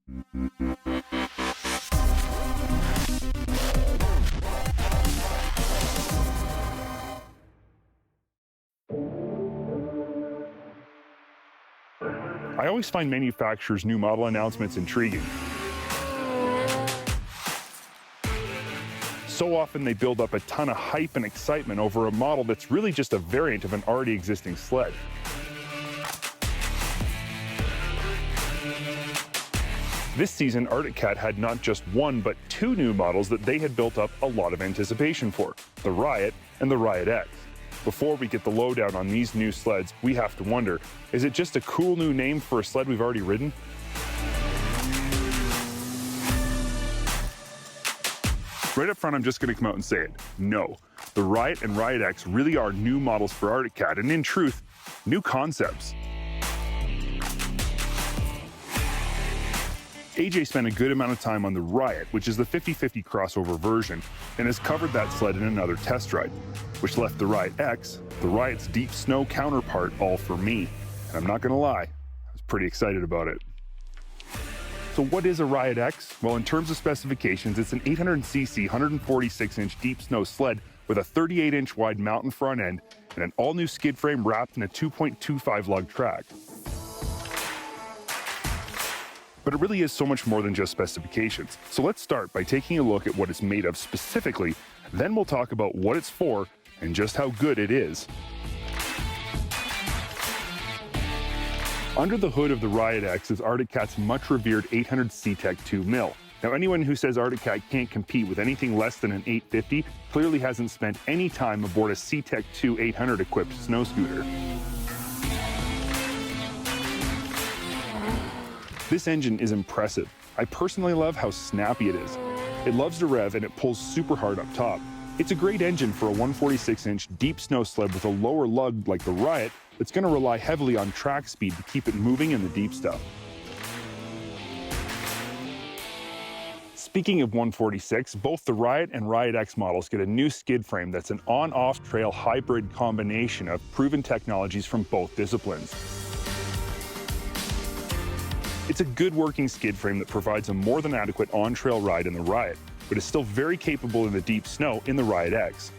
I always find manufacturers' new model announcements intriguing. So often they build up a ton of hype and excitement over a model that's really just a variant of an already existing sled. This season, Arctic Cat had not just one, but two new models that they had built up a lot of anticipation for, the RIOT and the RIOT X. Before we get the lowdown on these new sleds, we have to wonder, is it just a cool new name for a sled we've already ridden? Right up front, I'm just going to come out and say it. No. The RIOT and RIOT X really are new models for Arctic Cat, and in truth, new concepts. AJ spent a good amount of time on the RIOT, which is the 50/50 crossover version, and has covered that sled in another test ride, which left the RIOT X, the RIOT's deep snow counterpart, all for me. And I'm not going to lie, I was pretty excited about it. So what is a RIOT X? Well, in terms of specifications, it's an 800cc, 146-inch deep snow sled with a 38-inch wide mountain front end and an all-new skid frame wrapped in a 2.25 lug track. But it really is so much more than just specifications. So let's start by taking a look at what it's made of specifically, then we'll talk about what it's for and just how good it is. Under the hood of the RIOT X is Arctic Cat's much revered 800 C-Tech 2 mill. Now anyone who says Arctic Cat can't compete with anything less than an 850 clearly hasn't spent any time aboard a C-Tech 2 800 equipped snow scooter. This engine is impressive. I personally love how snappy it is. It loves to rev and it pulls super hard up top. It's a great engine for a 146-inch deep snow sled with a lower lug like the RIOT that's going to rely heavily on track speed to keep it moving in the deep stuff. Speaking of 146, both the RIOT and RIOT X models get a new skid frame that's an on-off trail hybrid combination of proven technologies from both disciplines. It's a good working skid frame that provides a more than adequate on-trail ride in the RIOT, but is still very capable in the deep snow in the RIOT X.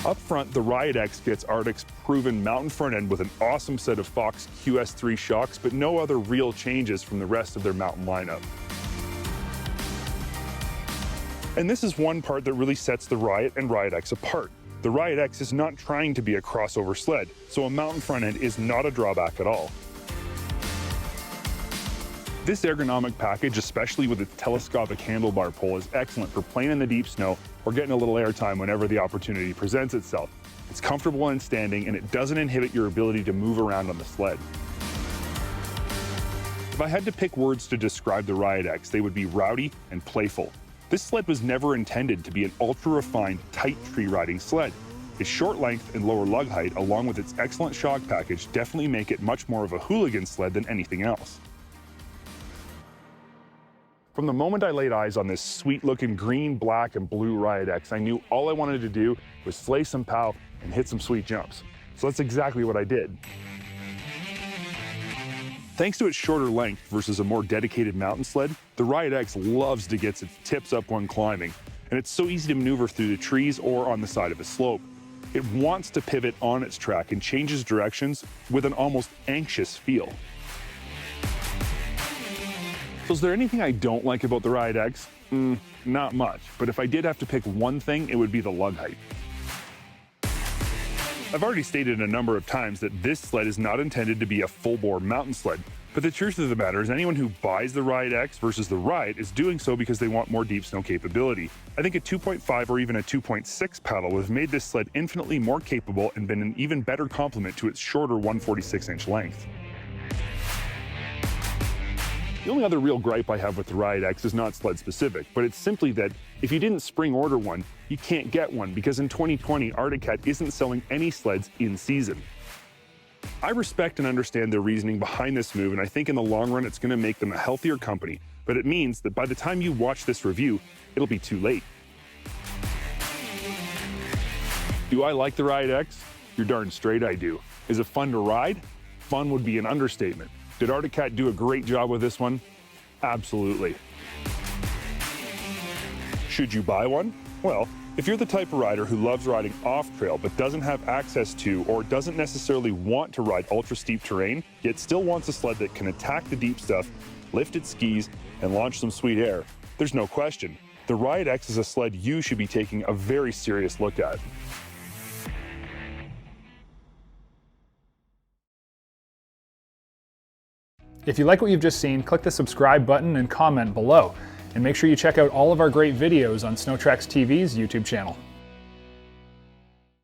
Up front, the RIOT X gets Arctic's proven mountain front end with an awesome set of Fox QS3 shocks, but no other real changes from the rest of their mountain lineup. And this is one part that really sets the RIOT and RIOT X apart. The RIOT X is not trying to be a crossover sled, so a mountain front end is not a drawback at all. This ergonomic package, especially with its telescopic handlebar pole, is excellent for playing in the deep snow or getting a little airtime whenever the opportunity presents itself. It's comfortable in standing and it doesn't inhibit your ability to move around on the sled. If I had to pick words to describe the RIOT X, they would be rowdy and playful. This sled was never intended to be an ultra-refined, tight tree riding sled. Its short length and lower lug height, along with its excellent shock package, definitely make it much more of a hooligan sled than anything else. From the moment I laid eyes on this sweet-looking green, black, and blue RIOT X, I knew all I wanted to do was slay some pow and hit some sweet jumps. So that's exactly what I did. Thanks to its shorter length versus a more dedicated mountain sled, the RIOT X loves to get its tips up when climbing, and it's so easy to maneuver through the trees or on the side of a slope. It wants to pivot on its track and changes directions with an almost anxious feel. So is there anything I don't like about the RIOT X? Not much, but if I did have to pick one thing, it would be the lug height. I've already stated a number of times that this sled is not intended to be a full-bore mountain sled, but the truth of the matter is anyone who buys the RIOT X versus the RIOT is doing so because they want more deep snow capability. I think a 2.5 or even a 2.6 paddle would have made this sled infinitely more capable and been an even better complement to its shorter 146-inch length. The only other real gripe I have with the RIOT X is not sled specific, but it's simply that if you didn't spring order one, you can't get one because in 2020, Arctic Cat isn't selling any sleds in season. I respect and understand their reasoning behind this move, and I think in the long run it's going to make them a healthier company, but it means that by the time you watch this review, it'll be too late. Do I like the RIOT X? You're darn straight I do. Is it fun to ride? Fun would be an understatement. Did Arctic Cat do a great job with this one? Absolutely. Should you buy one? Well, if you're the type of rider who loves riding off-trail but doesn't have access to or doesn't necessarily want to ride ultra-steep terrain, yet still wants a sled that can attack the deep stuff, lift its skis, and launch some sweet air, there's no question. The RIOT X is a sled you should be taking a very serious look at. If you like what you've just seen, click the subscribe button and comment below. And make sure you check out all of our great videos on SnowTrax TV's YouTube channel.